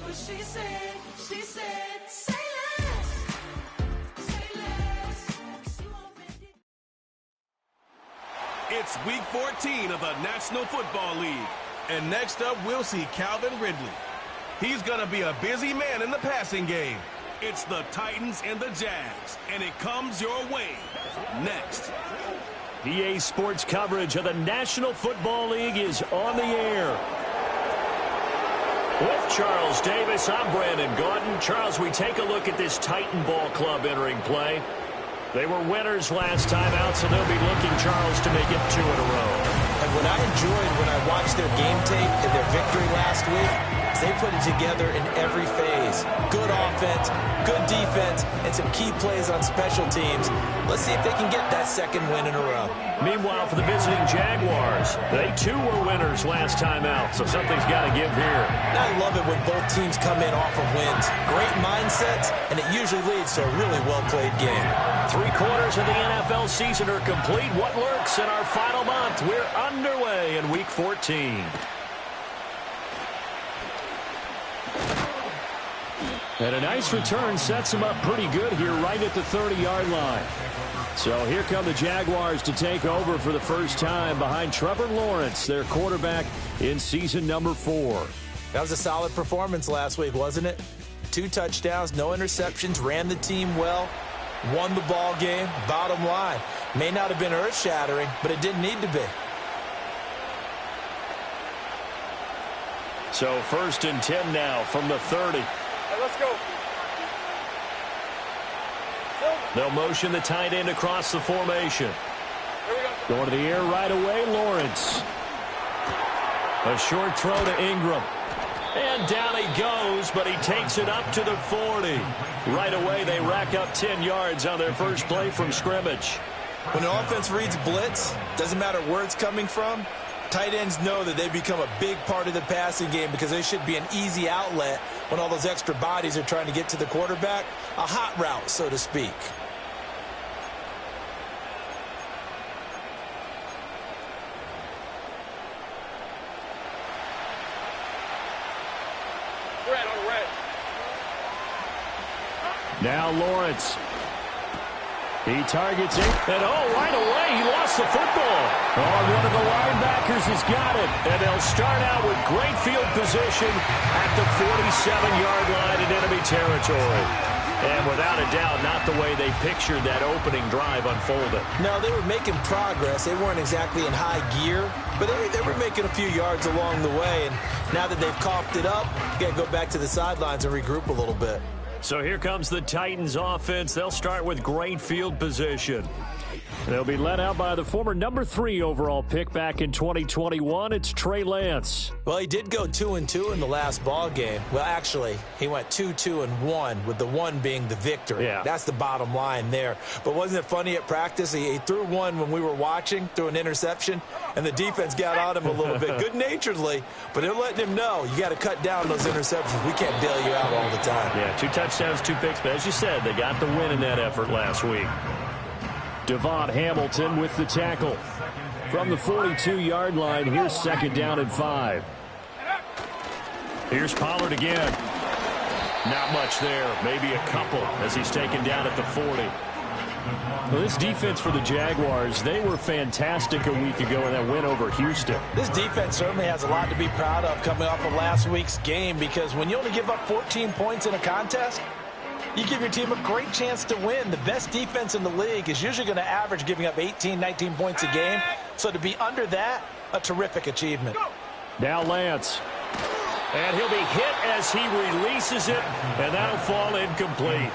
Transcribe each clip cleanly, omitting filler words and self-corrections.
what she said. She said, say less. Say less. 'Cause you already. It's week 14 of the National Football League. And next up, we'll see Calvin Ridley. He's going to be a busy man in the passing game. It's the Titans and the Jags, and it comes your way next. EA Sports coverage of the National Football League is on the air. With Charles Davis, I'm Brandon Gaudin. Charles, we take a look at this Titan Ball Club entering play. They were winners last time out, so they'll be looking, Charles, to make it 2 in a row. And what I enjoyed when I watched their game tape and their victory last week is they put it together in every phase. Good offense, good defense, and some key plays on special teams. Let's see if they can get that second win in a row. Meanwhile, for the visiting Jaguars, they too were winners last time out, so something's got to give here. And I love it when both teams come in off of wins. Great mindsets, and it usually leads to a really well-played game. 3/4 of the NFL season are complete. What lurks in our final month? We're underway in Week 14. And a nice return sets them up pretty good here right at the 30-yard line. So here come the Jaguars to take over for the first time behind Trevor Lawrence, their quarterback in season number 4. That was a solid performance last week, wasn't it? 2 touchdowns, no interceptions, ran the team well, won the ball game. Bottom line, may not have been earth-shattering, but it didn't need to be. So 1st and 10 now from the 30. Let's go. They'll motion the tight end across the formation. Going to the air right away, Lawrence. A short throw to Ingram. And down he goes, but he takes it up to the 40. Right away, they rack up 10 yards on their first play from scrimmage. When an offense reads blitz, doesn't matter where it's coming from, tight ends know that they become a big part of the passing game because they should be an easy outlet when all those extra bodies are trying to get to the quarterback. A hot route, so to speak. Now Lawrence. He targets it, and right away, he lost the football. One of the linebackers has got it, and they'll start out with great field position at the 47-yard line in enemy territory. And without a doubt, not the way they pictured that opening drive unfolded. No, they were making progress. They weren't exactly in high gear, but they were making a few yards along the way. And now that they've coughed it up, you got to go back to the sidelines and regroup a little bit. So here comes the Titans offense. They'll start with great field position. They'll be led out by the former number 3 overall pick back in 2021. It's Trey Lance. Well, he did go 2-2 in the last ball game. Well, actually, he went 2-2-1, with the 1 being the victory. Yeah. That's the bottom line there. But wasn't it funny at practice? He threw one when we were watching, threw an interception, and the defense got on him a little bit, good-naturedly. But they're letting him know, you got to cut down those interceptions. We can't bail you out all the time. Yeah, 2 touchdowns, 2 picks. But as you said, they got the win in that effort last week. Devon Hamilton with the tackle. From the 42-yard line, here's 2nd down and 5. Here's Pollard again. Not much there, maybe a couple as he's taken down at the 40. Well, this defense for the Jaguars, they were fantastic a week ago in that win over Houston. This defense certainly has a lot to be proud of coming off of last week's game, because when you only give up 14 points in a contest, you give your team a great chance to win. The best defense in the league is usually going to average giving up 18, 19 points a game. So to be under that, a terrific achievement. Now Lance. And he'll be hit as he releases it, and that'll fall incomplete.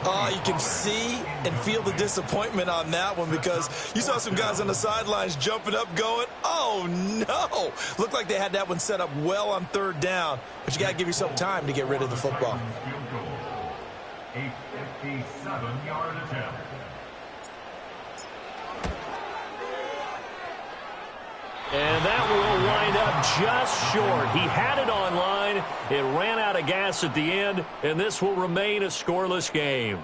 Oh, you can see and feel the disappointment on that one, because you saw some guys on the sidelines jumping up going, oh, no. Looked like they had that one set up well on 3rd down, but you got to give yourself time to get rid of the football. A 57-yard attempt. And that will wind up just short. He had it on line. It ran out of gas at the end, and this will remain a scoreless game.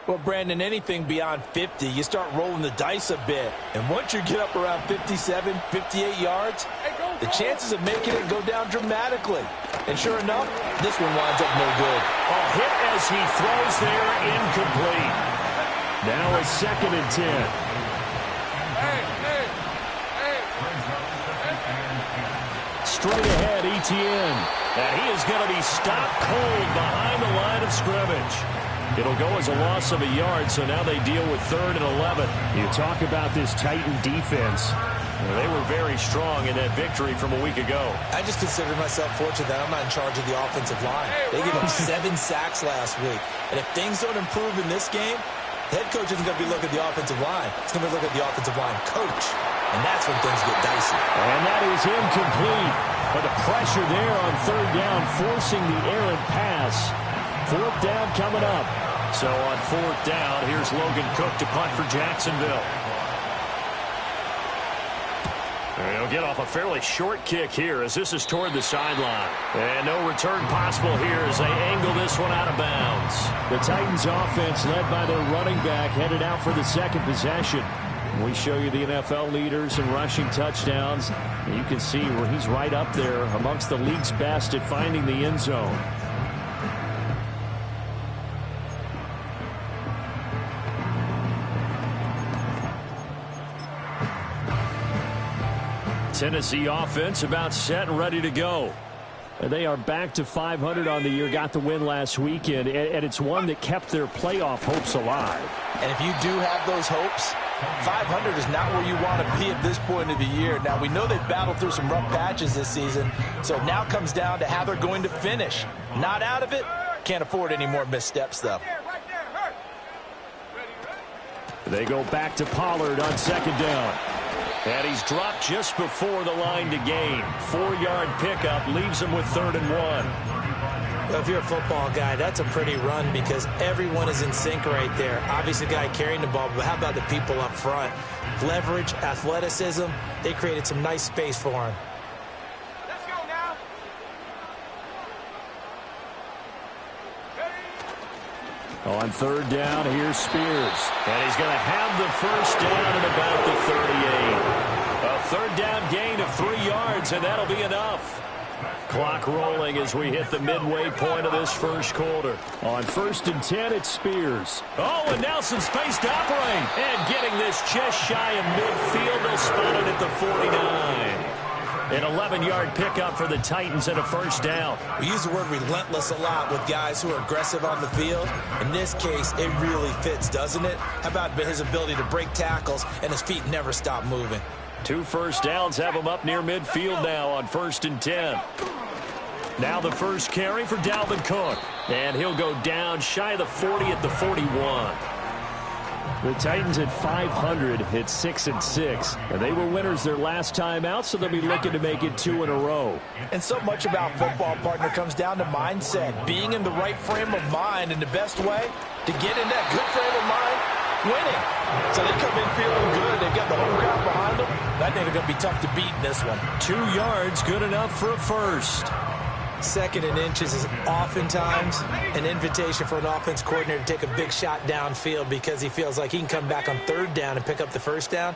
Well, Brandon, anything beyond 50, you start rolling the dice a bit. And once you get up around 57, 58 yards, the chances of making it go down dramatically. And sure enough, this one winds up no good. A hit as he throws there, incomplete. Now a 2nd and 10. Straight ahead, Etienne. And he is going to be stopped cold behind the line of scrimmage. It'll go as a loss of a yard, so now they deal with 3rd and 11. You talk about this Titan defense. Well, they were very strong in that victory from a week ago. I just consider myself fortunate that I'm not in charge of the offensive line. They gave up 7 sacks last week. And if things don't improve in this game, the head coach isn't going to be looking at the offensive line. He's going to be looking at the offensive line coach. And that's when things get dicey. And that is incomplete. But the pressure there on 3rd down, forcing the errant pass. 4th down coming up. So on 4th down, here's Logan Cook to punt for Jacksonville. He'll get off a fairly short kick here as this is toward the sideline. And no return possible here as they angle this one out of bounds. The Titans offense led by their running back headed out for the 2nd possession. We show you the NFL leaders in rushing touchdowns. You can see where he's right up there amongst the league's best at finding the end zone. Tennessee offense about set and ready to go. They are back to 500 on the year, got the win last weekend, and it's one that kept their playoff hopes alive. And if you do have those hopes, 500 is not where you want to be at this point of the year. Now, we know they've battled through some rough patches this season, so it now comes down to how they're going to finish. Not out of it, can't afford any more missteps, though. They go back to Pollard on 2nd down. And he's dropped just before the line to gain. 4-yard pickup leaves him with 3rd and 1. Well, if you're a football guy, that's a pretty run because everyone is in sync right there. Obviously, the guy carrying the ball, but how about the people up front? Leverage, athleticism, they created some nice space for him. Let's go now. On 3rd down, here's Spears. And he's going to have the 1st down at about the 38. A 3rd down gain of 3 yards, and that'll be enough. Clock rolling as we hit the midway point of this 1st quarter. On 1st and 10, it's Spears. Oh, and now some space to operate. And getting this just shy of midfield, they'll spot it at the 49. An 11-yard pickup for the Titans and a 1st down. We use the word relentless a lot with guys who are aggressive on the field. In this case, it really fits, doesn't it? How about his ability to break tackles and his feet never stop moving? 2 1st downs have him up near midfield now on 1st and 10. Now the first carry for Dalvin Cook. And he'll go down shy of the 40 at the 41. The Titans at 500 hit 6 and 6. And they were winners their last time out, so they'll be looking to make it 2 in a row. And so much about football, partner, comes down to mindset. Being in the right frame of mind, and the best way to get in that good frame of mind, winning. So they come in feeling good. They've got the home crowd behind them. I think they're going to be tough to beat in this one. 2 yards, good enough for a 1st. 2nd and inches is oftentimes an invitation for an offense coordinator to take a big shot downfield because he feels like he can come back on 3rd down and pick up the 1st down.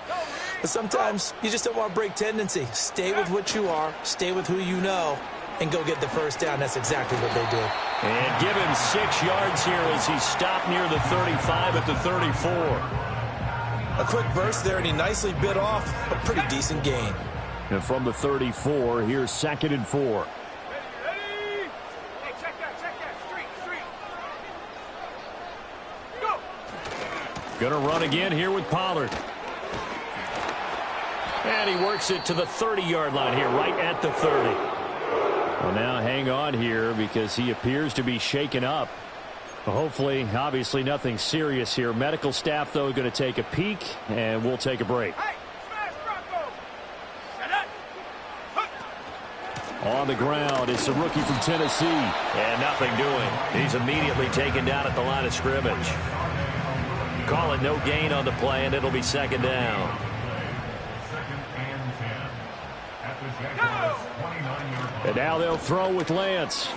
But sometimes you just don't want to break tendency. Stay with what you are, stay with who you know, and go get the 1st down. That's exactly what they did. And give him 6 yards here as he stopped near the 35 at the 34. A quick burst there, and he nicely bit off a pretty decent gain. And from the 34, here's 2nd and 4. Gonna run again here with Pollard. And he works it to the 30-yard line here, right at the 30. Well, now hang on here because he appears to be shaken up. Well, hopefully, obviously nothing serious here. Medical staff, though, going to take a peek, and we'll take a break. On the ground, it's the rookie from Tennessee. And nothing doing. He's immediately taken down at the line of scrimmage. Call it no gain on the play, and it'll be 2nd down. 2nd and 10. At the Jaguars' 29-yard line. And now they'll throw with Lance.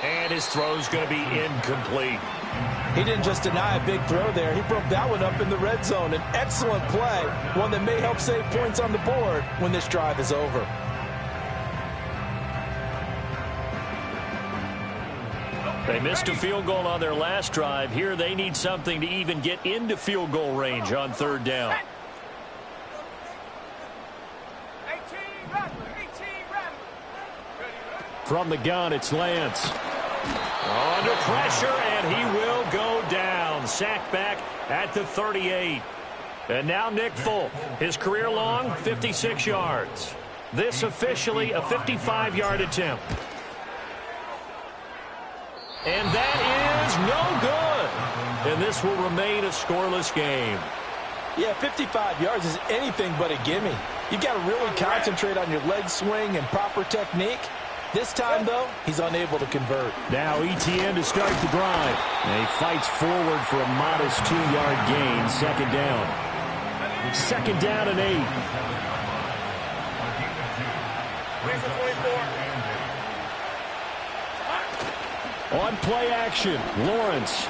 And his throw's going to be incomplete. He didn't just deny a big throw there. He broke that one up in the red zone. An excellent play, one that may help save points on the board when this drive is over. They missed a field goal on their last drive. Here they need something to even get into field goal range on third down. From the gun, it's Lance. Under pressure, and he will go down. Sacked back at the 38. And now Nick Folk, his career long, 56 yards. This officially a 55-yard attempt. And that is no good. And this will remain a scoreless game. Yeah, 55 yards is anything but a gimme. You've got to really concentrate on your leg swing and proper technique. This time, though, he's unable to convert. Now Etienne to start the drive. And he fights forward for a modest 2-yard gain. Second down. Second down and 8. On play action, Lawrence.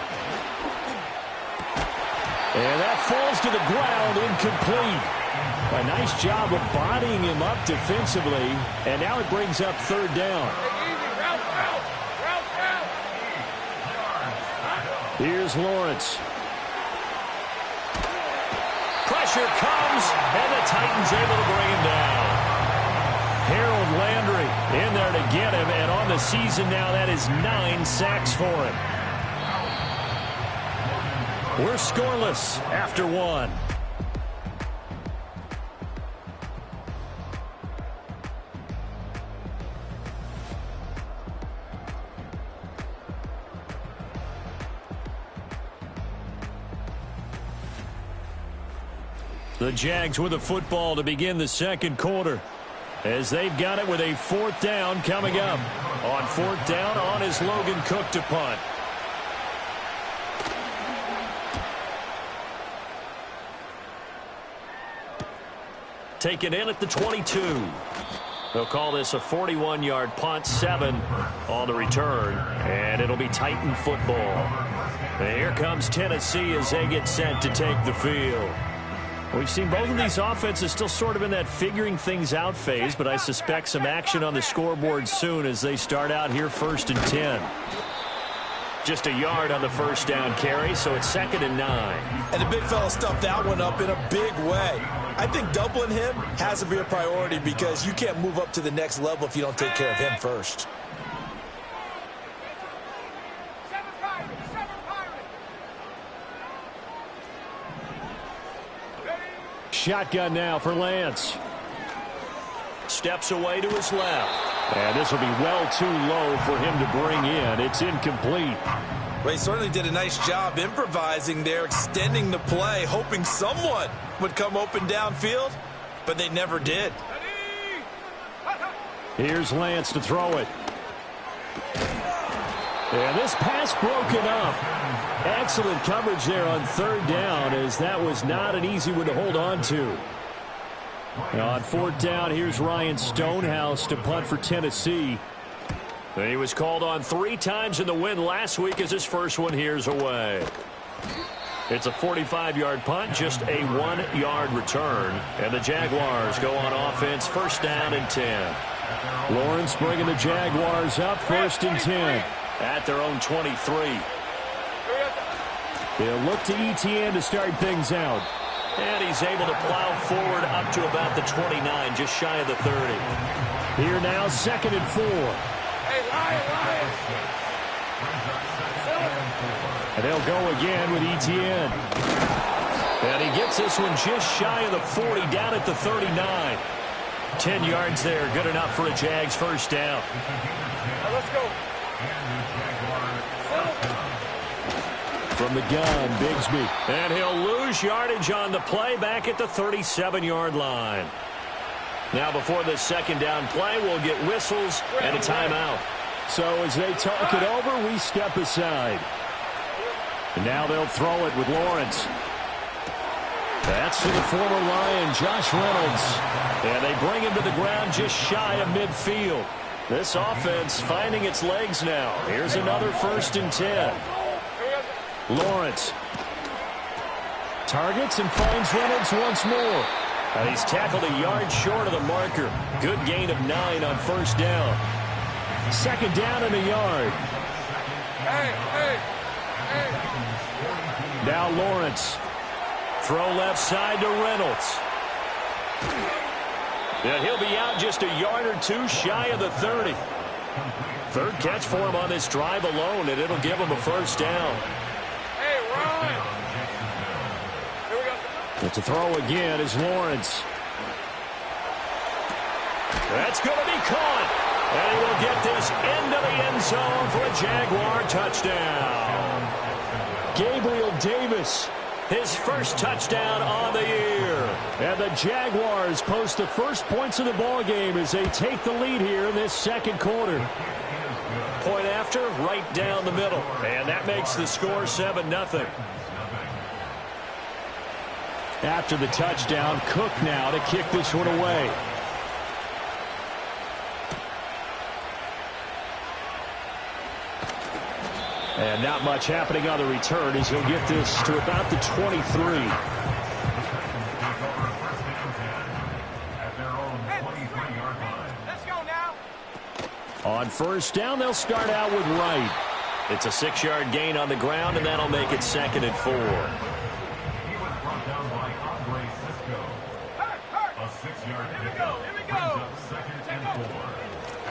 And that falls to the ground, incomplete. A nice job of bodying him up defensively, and now it brings up third down. Here's Lawrence. Pressure comes, and the Titans able to bring him down. Harold Landry in there to get him, and on the season now, that is 9 sacks for him. We're scoreless after one. The Jags with a football to begin the second quarter, as they've got it with a fourth down coming up. On fourth down, on is Logan Cook to punt. Taken in at the 22. They'll call this a 41-yard punt, 7 on the return, and it'll be Titan football. And here comes Tennessee as they get set to take the field. We've seen both of these offenses still sort of in that figuring things out phase, but I suspect some action on the scoreboard soon as they start out here first and 10. Just a yard on the first down carry, so it's 2nd and 9. And the big fella stuffed that one up in a big way. I think doubling him has to be a priority because you can't move up to the next level if you don't take care of him first. Shotgun now for Lance. Steps away to his left. And this will be well too low for him to bring in. It's incomplete. Well, he certainly did a nice job improvising there, extending the play, hoping someone would come open downfield, but they never did. Here's Lance to throw it. And this pass broken up. Excellent coverage there on third down, as that was not an easy one to hold on to. Now on fourth down, here's Ryan Stonehouse to punt for Tennessee. And he was called on 3 times in the win last week as his first one here's away. It's a 45-yard punt, just a 1-yard return. And the Jaguars go on offense, first down and 10. Lawrence bringing the Jaguars up, first and 10. At their own 23. They'll look to Etienne to start things out. And he's able to plow forward up to about the 29, just shy of the 30. Here now, 2nd and 4. Hey, Ryan. And they'll go again with Etienne. And he gets this one just shy of the 40, down at the 39. 10 yards there, good enough for a Jags first down. Let's go. From the gun, Bigsby. And he'll lose yardage on the play back at the 37-yard line. Now before the second down play, we'll get whistles and a timeout. So as they talk it over, we step aside. And now they'll throw it with Lawrence. That's to the former Lion, Josh Reynolds. And they bring him to the ground just shy of midfield. This offense finding its legs now. Here's another 1st and 10. Lawrence targets and finds Reynolds once more. And he's tackled a yard short of the marker. Good gain of 9 on 1st down. 2nd down and a yard. Now Lawrence. Throw left side to Reynolds. And he'll be out just a yard or 2 shy of the 30. 3rd catch for him on this drive alone, and it'll give him a 1st down. But to throw again is Lawrence. That's going to be caught. And he will get this into the end zone for a Jaguar touchdown. Gabriel Davis, his 1st touchdown on the year. And the Jaguars post the first points of the ball game as they take the lead here in this 2nd quarter. Point after, right down the middle. And that makes the score 7-0. After the touchdown, Cook now to kick this one away. And not much happening on the return as he'll get this to about the 23. On 1st down, they'll start out with Wright. It's a 6-yard gain on the ground, and that'll make it 2nd and 4.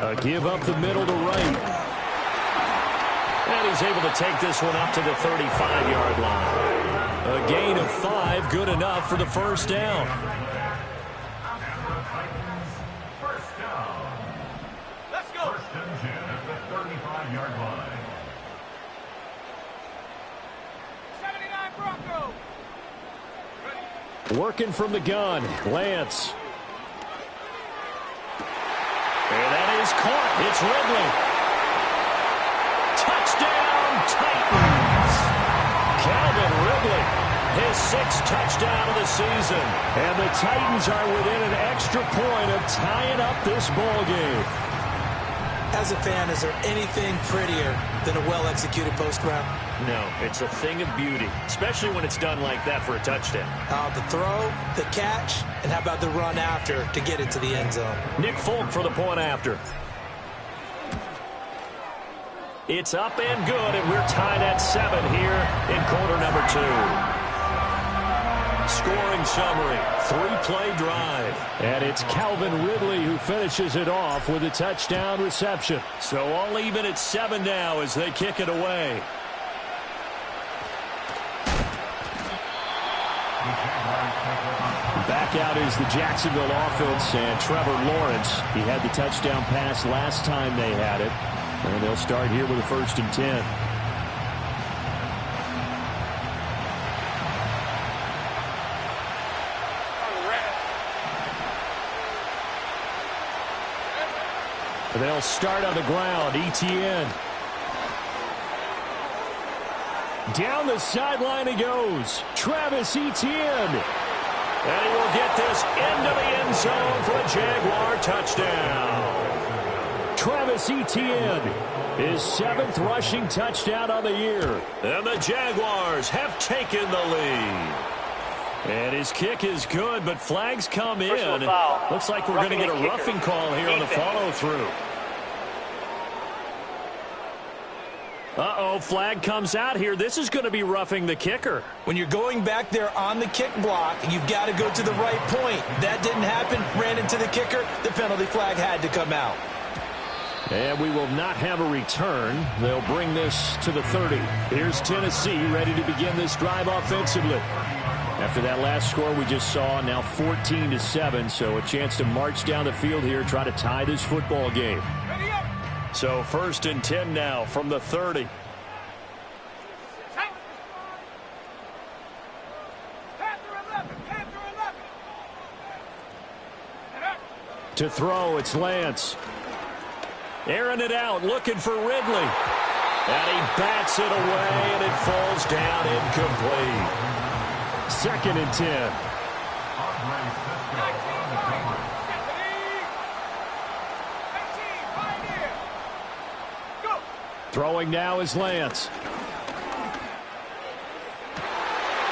A give up the middle to Wright. And he's able to take this one up to the 35-yard line. A gain of 5, good enough for the 1st down. Let's go. 1st and 10 at the 35-yard line. 79 Bronco. Working from the gun, Lance. And that is caught. It's Ridley. Touchdown, Titans. Calvin Ridley, his 6th touchdown of the season. And the Titans are within an extra point of tying up this ball game. As a fan, is there anything prettier than a well-executed post route? No, it's a thing of beauty, especially when it's done like that for a touchdown. The throw, the catch, and how about the run after to get it to the end zone? Nick Folk for the point after. It's up and good, and we're tied at 7 here in quarter number 2. Scoring summary, 3-play drive. And it's Calvin Ridley who finishes it off with a touchdown reception. So all even at 7 now as they kick it away. Back out is the Jacksonville offense and Trevor Lawrence. He had the touchdown pass last time they had it. And they'll start here with a 1st and 10. They'll start on the ground. Etienne. Down the sideline he goes. Travis Etienne. And he will get this into the end zone for a Jaguar touchdown. Travis Etienne, his 7th rushing touchdown on the year. And the Jaguars have taken the lead. And his kick is good, but flags come in. Looks like we're going to get a roughing call here on the follow-through. Uh-oh, flag comes out here. This is going to be roughing the kicker. When you're going back there on the kick block, you've got to go to the right point. That didn't happen. Ran into the kicker. The penalty flag had to come out. And we will not have a return. They'll bring this to the 30. Here's Tennessee ready to begin this drive offensively. After that last score we just saw, now 14-7, so a chance to march down the field here, try to tie this football game. So 1st and 10 now from the 30. To throw, it's Lance. Airing it out, looking for Ridley. And he bats it away, and it falls down incomplete. 2nd and 10. Throwing now is Lance.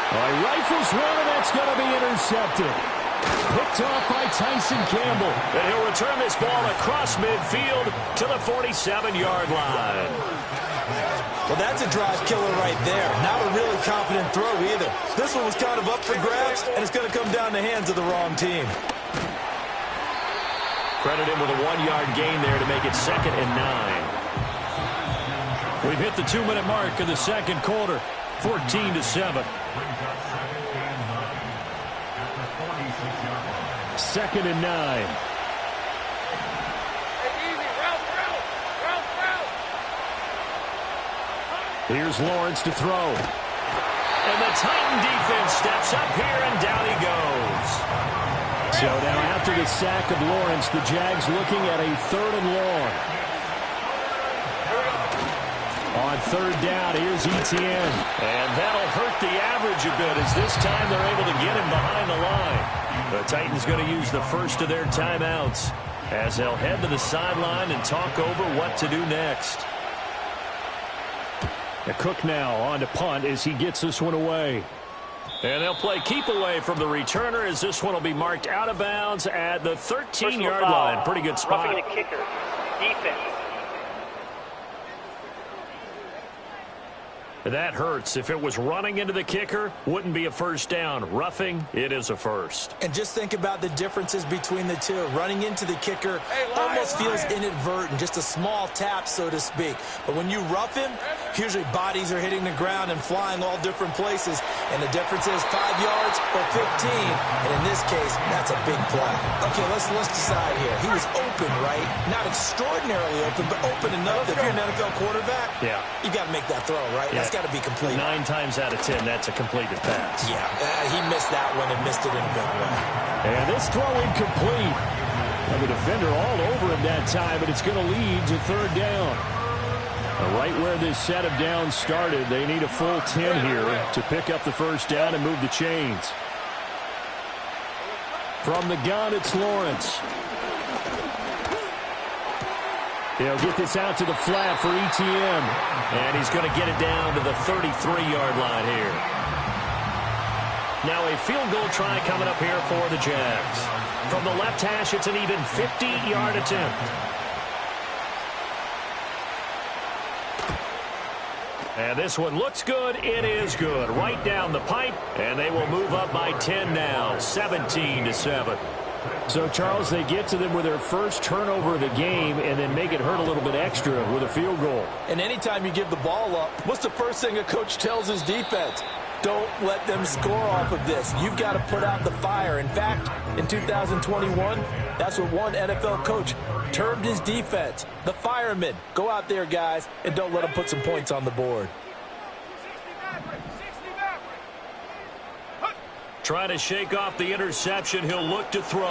He rifles one, and that's going to be intercepted. Picked off by Tyson Campbell. And he'll return this ball across midfield to the 47-yard line. Well, that's a drive killer right there. Not a really confident throw either. This one was kind of up for grabs, and it's going to come down the hands of the wrong team. Credit him with a 1-yard gain there to make it 2nd and 9. We've hit the 2-minute mark of the second quarter. 14-7. 2nd and 9. Here's Lawrence to throw. And the Titan defense steps up here, and down he goes. So now after the sack of Lawrence, the Jags looking at a 3rd and long. On 3rd down, here's Etienne. And that'll hurt the average a bit, as this time they're able to get him behind the line. The Titans going to use the first of their timeouts as they'll head to the sideline and talk over what to do next. Cook now on to punt as he gets this one away. And they'll play keep away from the returner, as this one will be marked out of bounds at the 13-yard line. Pretty good spot. Roughing the kicker. Defense. That hurts. If it was running into the kicker, wouldn't be a first down. Roughing, it is a first. And just think about the differences between the two. Running into the kicker almost feels inadvertent, just a small tap, so to speak. But when you rough him, usually bodies are hitting the ground and flying all different places. And the difference is 5 yards or 15. And in this case, that's a big play. Okay, let's decide here. He was open, right? Not extraordinarily open, but open enough that if you're an NFL quarterback, you got to make that throw, right? That's got to be complete. 9 times out of 10, that's a completed pass. Yeah, he missed that one and missed it in a big way. And this throw incomplete. The defender all over him that time, but it's going to lead to 3rd down. Right where this set of downs started, they need a full 10 here to pick up the first down and move the chains. From the gun, it's Lawrence. He'll get this out to the flat for Etienne. And he's going to get it down to the 33-yard line here. Now a field goal try coming up here for the Jags. From the left hash, it's an even 50-yard attempt. And this one looks good. It is good. Right down the pipe. And they will move up by 10 now. 17-7. So, Charles, they get to them with their first turnover of the game and then make it hurt a little bit extra with a field goal. And anytime you give the ball up, what's the first thing a coach tells his defense? Don't let them score off of this. You've got to put out the fire. In fact, in 2021, that's what one NFL coach termed his defense. The firemen. Go out there, guys, and don't let them put some points on the board. Trying to shake off the interception. He'll look to throw.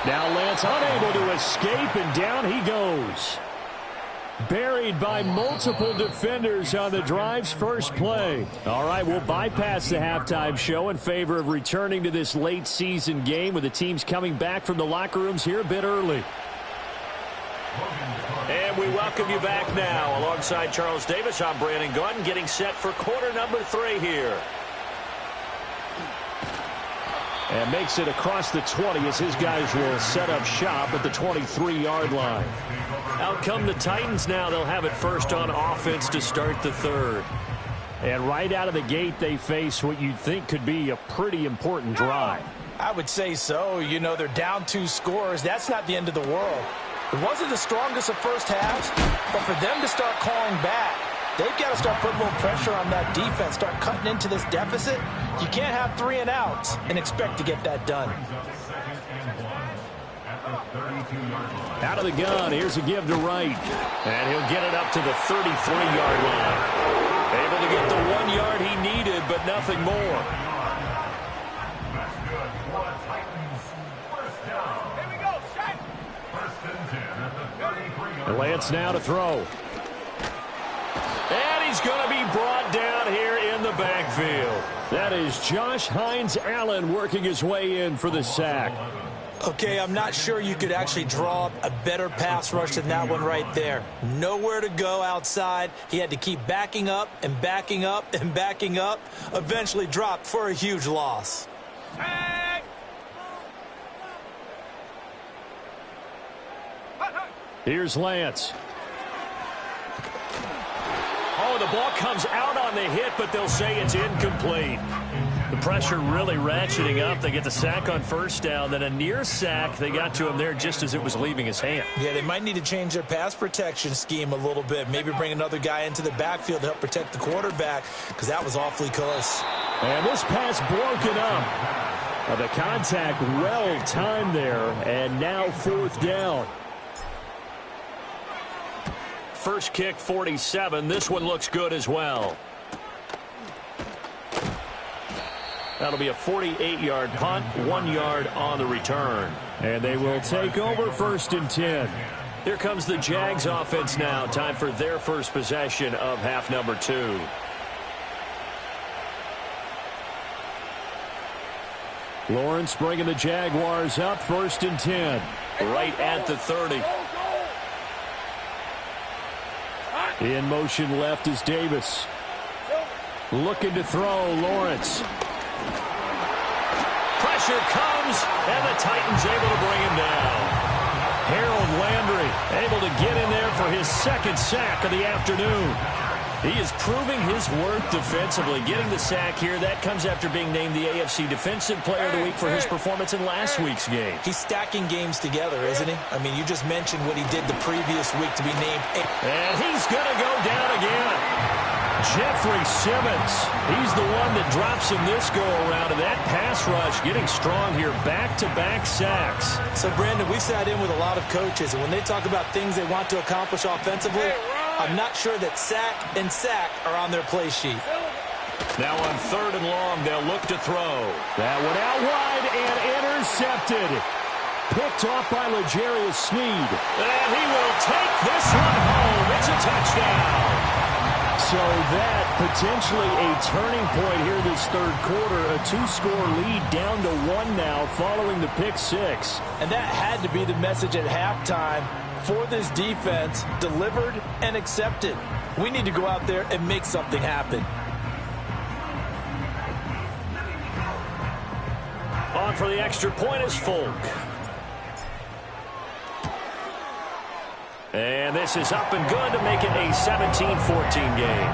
Now Lance unable to escape, and down he goes. Buried by multiple defenders on the drive's first play. All right, we'll bypass the halftime show in favor of returning to this late season game with the teams coming back from the locker rooms here a bit early. And we welcome you back now. Alongside Charles Davis, I'm Brandon Gordon, getting set for quarter number 3 here. And makes it across the 20 as his guys will set up shop at the 23-yard line. Out come the Titans now. They'll have it first on offense to start the 3rd. And right out of the gate, they face what you'd think could be a pretty important drive. I would say so. You know, they're down 2 scores. That's not the end of the world. It wasn't the strongest of first halves, but for them to start calling back, they've got to start putting a little pressure on that defense, start cutting into this deficit. You can't have 3 and outs and expect to get that done. Out of the gun, here's a give to Wright. And he'll get it up to the 33-yard line. Able to get the 1 yard he needed, but nothing more. Lance now to throw. And he's going to be brought down here in the backfield. That is Josh Hines-Allen working his way in for the sack. Okay, I'm not sure you could actually draw up a better pass rush than that one right there. Nowhere to go outside. He had to keep backing up and backing up and backing up. Eventually dropped for a huge loss. Here's Lance. Oh, the ball comes out on the hit, but they'll say it's incomplete. The pressure really ratcheting up. They get the sack on first down, then a near sack. They got to him there just as it was leaving his hand. Yeah, they might need to change their pass protection scheme a little bit. Maybe bring another guy into the backfield to help protect the quarterback, because that was awfully close. And this pass broken up. The contact well timed there, and now fourth down. First kick, 47. This one looks good as well. That'll be a 48-yard punt, 1 yard on the return. And they will take over first and 10. Here comes the Jags offense now. Time for their first possession of half number 2. Lawrence bringing the Jaguars up first and 10. Right at the 30. In motion left is Davis. Looking to throw, Lawrence. Pressure comes, and the Titans able to bring him down. Harold Landry able to get in there for his second sack of the afternoon. He is proving his worth defensively. Getting the sack here, that comes after being named the AFC Defensive Player of the Week for his performance in last week's game. He's stacking games together, isn't he? I mean, you just mentioned what he did the previous week to be named. And he's going to go down again. Jeffrey Simmons, he's the one that drops him this go-around, and that pass rush getting strong here, back-to-back sacks. So, Brandon, we sat in with a lot of coaches, and when they talk about things they want to accomplish offensively, I'm not sure that sack and sack are on their play sheet. Now on 3rd and long, they'll look to throw. That one out wide and intercepted. Picked off by L'Jarius Sneed. And he will take this one home. It's a touchdown. So that potentially a turning point here this third quarter. A 2-score lead down to 1 now following the pick 6. And that had to be the message at halftime for this defense, delivered and accepted. We need to go out there and make something happen. On for the extra point is Folk. And this is up and good to make it a 17-14 game.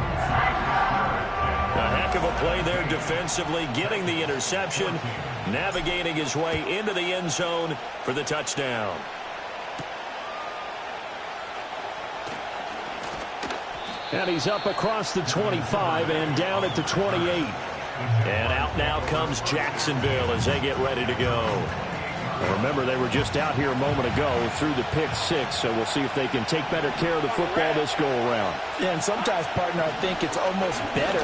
A heck of a play there defensively, getting the interception, navigating his way into the end zone for the touchdown. And he's up across the 25 and down at the 28. And out now comes Jacksonville as they get ready to go. Remember, they were just out here a moment ago through the pick 6, so we'll see if they can take better care of the football this go-around. Yeah, and sometimes, partner, I think it's almost better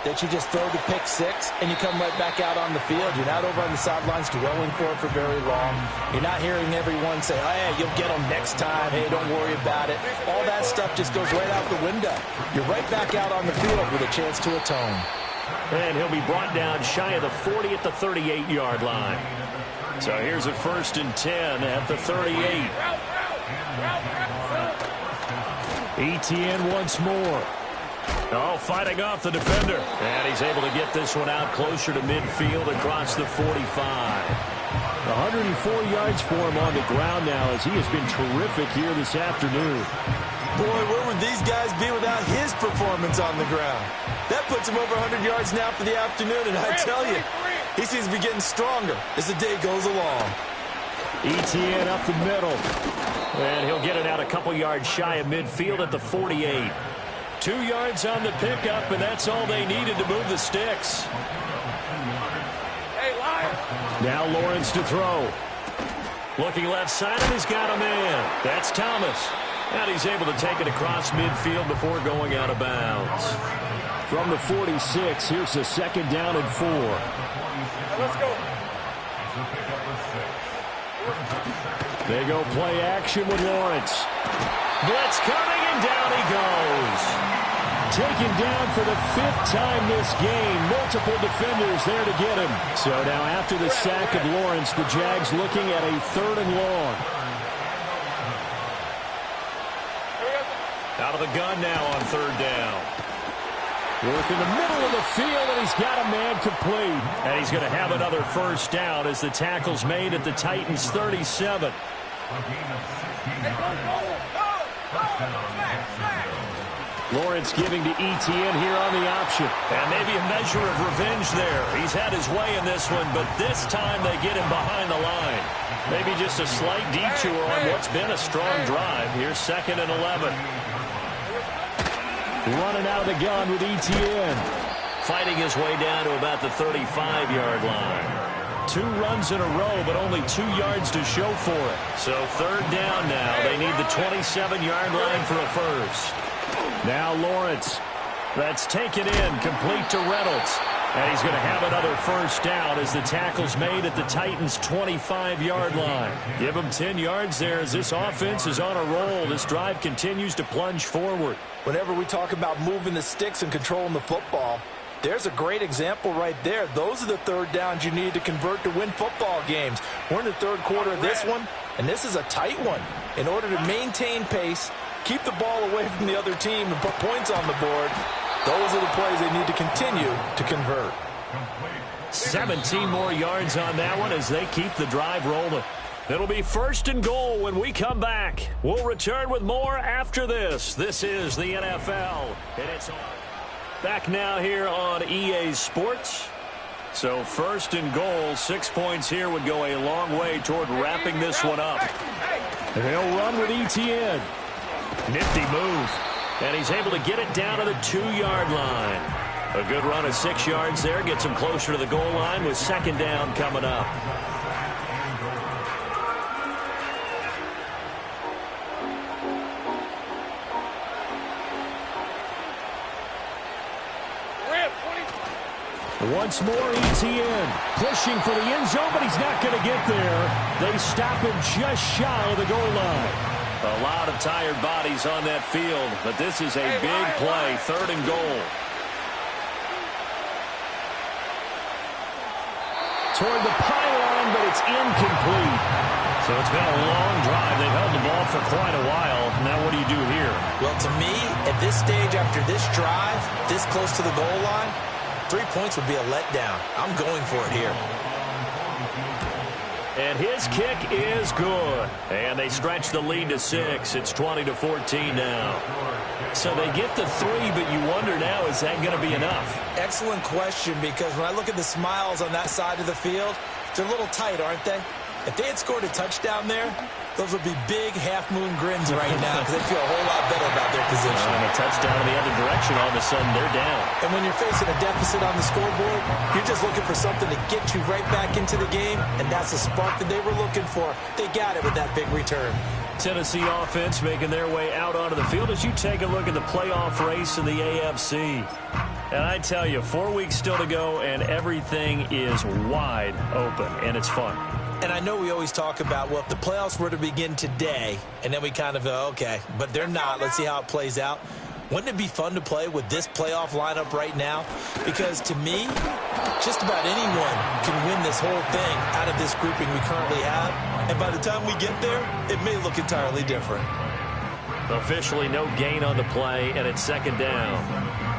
that you just throw the pick 6 and you come right back out on the field. You're not over on the sidelines dwelling for it for very long. You're not hearing everyone say, oh, yeah, you'll get them next time. Hey, don't worry about it. All that stuff just goes right out the window. You're right back out on the field with a chance to atone. And he'll be brought down shy of the 40 at the 38-yard line. So here's a 1st and 10 at the 38. Etienne once more. Oh, fighting off the defender. And he's able to get this one out closer to midfield across the 45. 104 yards for him on the ground now as he has been terrific here this afternoon. Boy, where would these guys be without his performance on the ground? That puts him over 100 yards now for the afternoon, and I tell you, he seems to be getting stronger as the day goes along. Etienne up the middle. And he'll get it out a couple yards shy of midfield at the 48. 2 yards on the pickup, and that's all they needed to move the sticks. Now Lawrence to throw. Looking left side, and he's got him in. That's Thomas. And he's able to take it across midfield before going out of bounds. From the 46, here's the 2nd down and 4. Let's go. They go play action with Lawrence. Blitz coming, and down he goes. taken down for the 5th time this game. Multiple defenders there to get him. So now after the sack of Lawrence, the Jags looking at a 3rd and long. Out of the gun now on 3rd down. Work in the middle of the field, and he's got a man complete. And he's going to have another 1st down as the tackle's made at the Titans' 37. Lawrence giving to Etienne here on the option. And maybe a measure of revenge there. He's had his way in this one, but this time they get him behind the line. Maybe just a slight detour on what's been a strong drive. Here's 2nd and 11. Running out of the gun with Etienne. Fighting his way down to about the 35-yard line. 2 runs in a row, but only 2 yards to show for it. So 3rd down now. They need the 27-yard line for a 1st. Now Lawrence. That's taken in, complete to Reynolds. And he's going to have another 1st down as the tackle's made at the Titans' 25-yard line. Give him 10 yards there as this offense is on a roll. This drive continues to plunge forward. Whenever we talk about moving the sticks and controlling the football, there's a great example right there. Those are the 3rd downs you need to convert to win football games. We're in the 3rd quarter of this one, and this is a tight one. In order to maintain pace, keep the ball away from the other team, and put points on the board, those are the plays they need to continue to convert. 17 more yards on that one as they keep the drive rolling. It'll be 1st and goal when we come back. We'll return with more after this. This is the NFL, and it's on. Back now here on EA Sports. So 1st and goal, 6 points here would go a long way toward wrapping this one up. And he'll run with Etienne. Nifty move. And he's able to get it down to the 2-yard line. A good run of 6 yards there. Gets him closer to the goal line with 2nd down coming up. Once more, Etienne pushing for the end zone, but he's not going to get there. They stop him just shy of the goal line. A lot of tired bodies on that field, but this is a big play, 3rd and goal. Toward the pylon, but it's incomplete. So it's been a long drive. They've held the ball for quite a while. Now what do you do here? Well, to me, at this stage, after this drive, this close to the goal line, 3 points would be a letdown. I'm going for it here. And his kick is good. And they stretch the lead to 6. It's 20-14 now. So they get the 3, but you wonder now, is that going to be enough? Excellent question, because when I look at the smiles on that side of the field, they're a little tight, aren't they? If they had scored a touchdown there, those would be big half-moon grins right now because they feel a whole lot better about their position. And a touchdown in the other direction, all of a sudden they're down. And when you're facing a deficit on the scoreboard, you're just looking for something to get you right back into the game, and that's the spark that they were looking for. They got it with that big return. Tennessee offense making their way out onto the field as you take a look at the playoff race in the AFC. And I tell you, 4 weeks still to go, and everything is wide open, and it's fun. And I know we always talk about, well, if the playoffs were to begin today, and then we kind of go, okay, but they're not. Let's see how it plays out. Wouldn't it be fun to play with this playoff lineup right now? Because to me, just about anyone can win this whole thing out of this grouping we currently have. And by the time we get there, it may look entirely different. Officially no gain on the play, and it's 2nd down.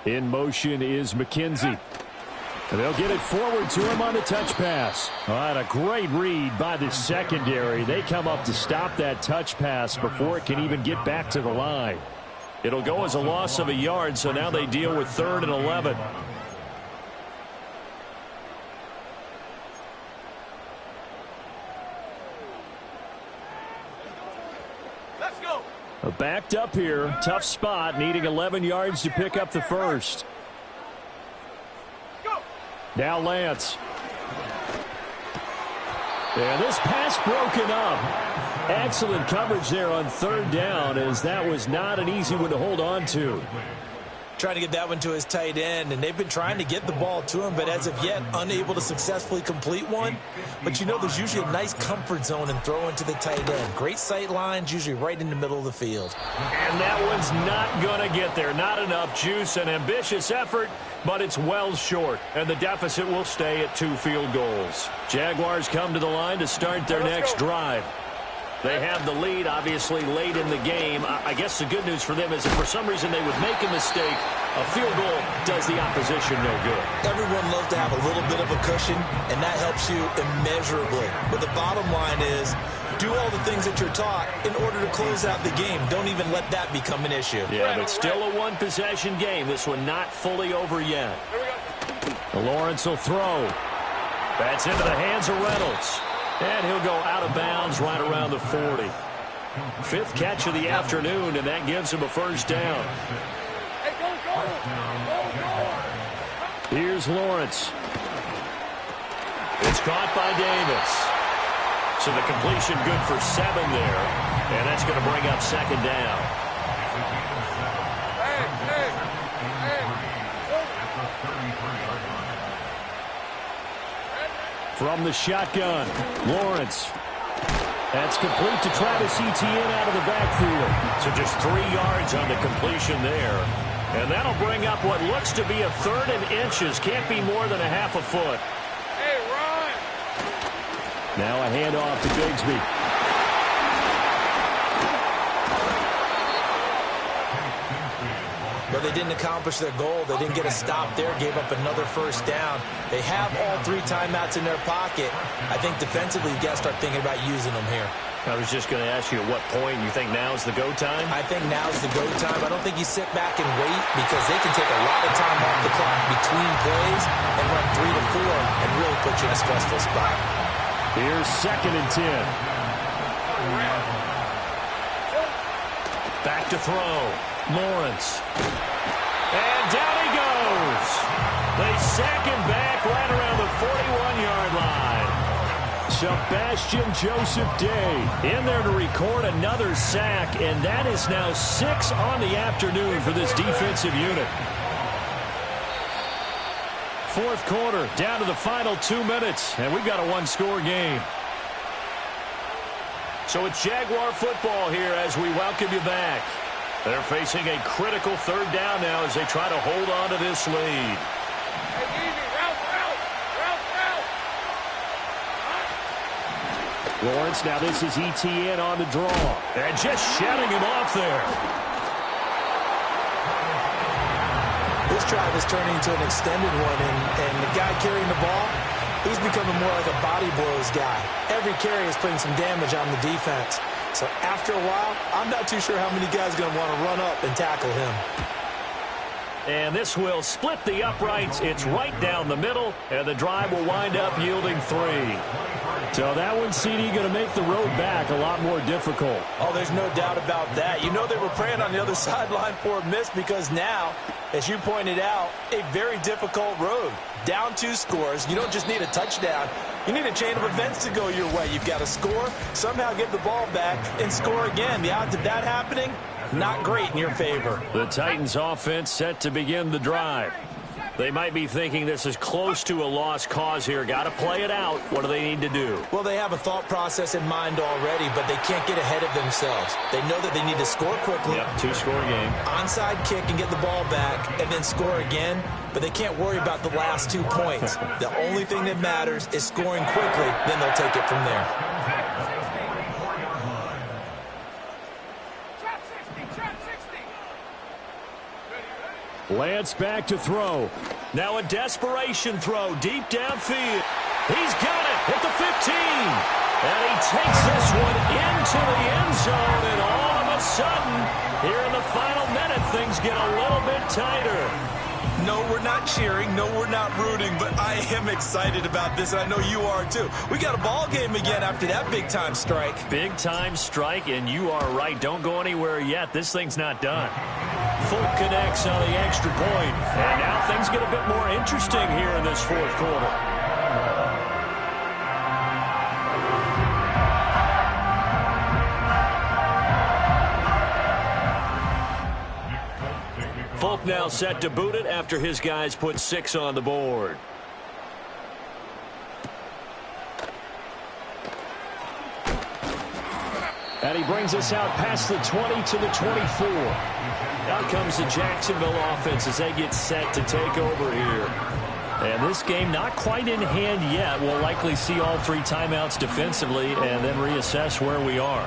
In motion is McKenzie. And they'll get it forward to him on the touch pass. All right, a great read by the secondary. They come up to stop that touch pass before it can even get back to the line. It'll go as a loss of a yard, so now they deal with 3rd and 11. Backed up here, tough spot, needing 11 yards to pick up the 1st. Now Lance. And this pass broken up. Excellent coverage there on 3rd down, as that was not an easy one to hold on to. trying to get that one to his tight end, and they've been trying to get the ball to him, but as of yet, unable to successfully complete one. But you know, there's usually a nice comfort zone in throwing to the tight end. Great sight lines, usually right in the middle of the field. And that one's not going to get there. Not enough juice. An ambitious effort, but it's well short. And the deficit will stay at 2 field goals. Jaguars come to the line to start their next drive. They have the lead, obviously, late in the game. I guess the good news for them is if for some reason they would make a mistake, a field goal does the opposition no good. Everyone loves to have a little bit of a cushion, and that helps you immeasurably. But the bottom line is, do all the things that you're taught in order to close out the game. Don't even let that become an issue. Yeah, but still a one-possession game. This one not fully over yet. Lawrence will throw. That's into the hands of Reynolds. And he'll go out of bounds right around the 40. 5th catch of the afternoon, and that gives him a first down. Here's Lawrence. It's caught by Davis. So the completion good for 7 there. And that's going to bring up 2nd down. From the shotgun, Lawrence. That's complete to Travis Etienne out of the backfield. So just 3 yards on the completion there. And that'll bring up what looks to be a 3rd and inches. Can't be more than a half a foot. Hey, Ron! Now a handoff to Bigsby. But they didn't accomplish their goal. They didn't get a stop there, gave up another first down. They have all 3 timeouts in their pocket. I think defensively, you got to start thinking about using them here. I was just going to ask you at what point you think now's the go time? I think now's the go time. I don't think you sit back and wait because they can take a lot of time off the clock between plays and run 3 to 4 and really put you in a stressful spot. Here's 2nd and 10. Back to throw. Lawrence. And down he goes. They sack him back right around the 41-yard line. Sebastian Joseph Day in there to record another sack, and that is now 6 on the afternoon for this defensive unit. 4th quarter, down to the final 2 minutes, and we've got a 1-score game. So it's Jaguar football here as we welcome you back. They're facing a critical 3rd down now as they try to hold on to this lead. Lawrence, now this is Etienne on the draw. And just shutting him off there. This drive is turning into an extended one, and the guy carrying the ball, he's becoming more like a body blows guy. Every carry is putting some damage on the defense. So after a while, I'm not too sure how many guys are going to want to run up and tackle him. And this will split the uprights. It's right down the middle, and the drive will wind up yielding 3. So that one, CD, going to make the road back a lot more difficult. Oh, there's no doubt about that. You know they were praying on the other sideline for a miss because now, as you pointed out, a very difficult road. Down 2 scores. You don't just need a touchdown. You need a chain of events to go your way. You've got to score, somehow get the ball back, and score again. The odds of that happening, not great in your favor. The Titans offense set to begin the drive. They might be thinking this is close to a lost cause here. Got to play it out. What do they need to do? Well, they have a thought process in mind already, but they can't get ahead of themselves. They know that they need to score quickly. Yep, 2-score game. Onside kick and get the ball back and then score again, but they can't worry about the last 2 points. The only thing that matters is scoring quickly, then they'll take it from there. Lance back to throw. Now a desperation throw deep downfield. He's got it at the 15. And he takes this one into the end zone. And all of a sudden, here in the final minute, things get a little bit tighter. No, we're not cheering. No, we're not rooting. But I am excited about this, and I know you are too. We got a ball game again after that big-time strike. Big-time strike, and you are right. Don't go anywhere yet. This thing's not done. Folk connects on the extra point. And now things get a bit more interesting here in this 4th quarter. Folk now set to boot it after his guys put 6 on the board. And he brings us out past the 20 to the 24. Out comes the Jacksonville offense as they get set to take over here. And this game not quite in hand yet. We'll likely see all 3 timeouts defensively and then reassess where we are.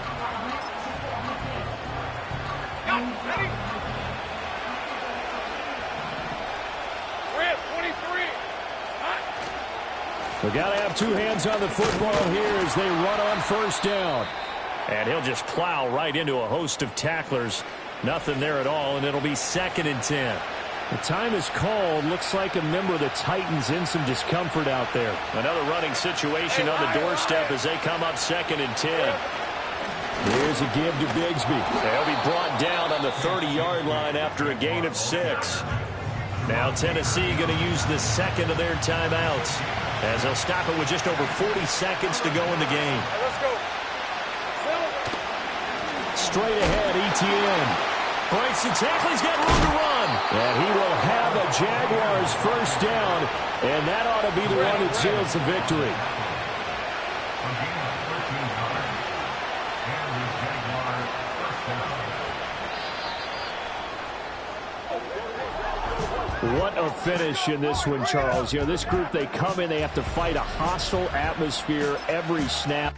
We got to have 2 hands on the football here as they run on first down. And he'll just plow right into a host of tacklers. Nothing there at all, and it'll be 2nd and 10. The time is called. Looks like a member of the Titans in some discomfort out there. Another running situation on the doorstep as they come up 2nd and 10. Here's a give to Bigsby. They'll be brought down on the 30-yard line after a gain of 6. Now Tennessee going to use the 2nd of their timeouts as they'll stop it with just over 40 seconds to go in the game. Let's go. Straight ahead, Etienne. Breaks the tackle. He's got room to run. And he will have a Jaguars first down. And that ought to be the one that seals the victory. What a finish in this one, Charles. You know, this group, they come in, they have to fight a hostile atmosphere every snap.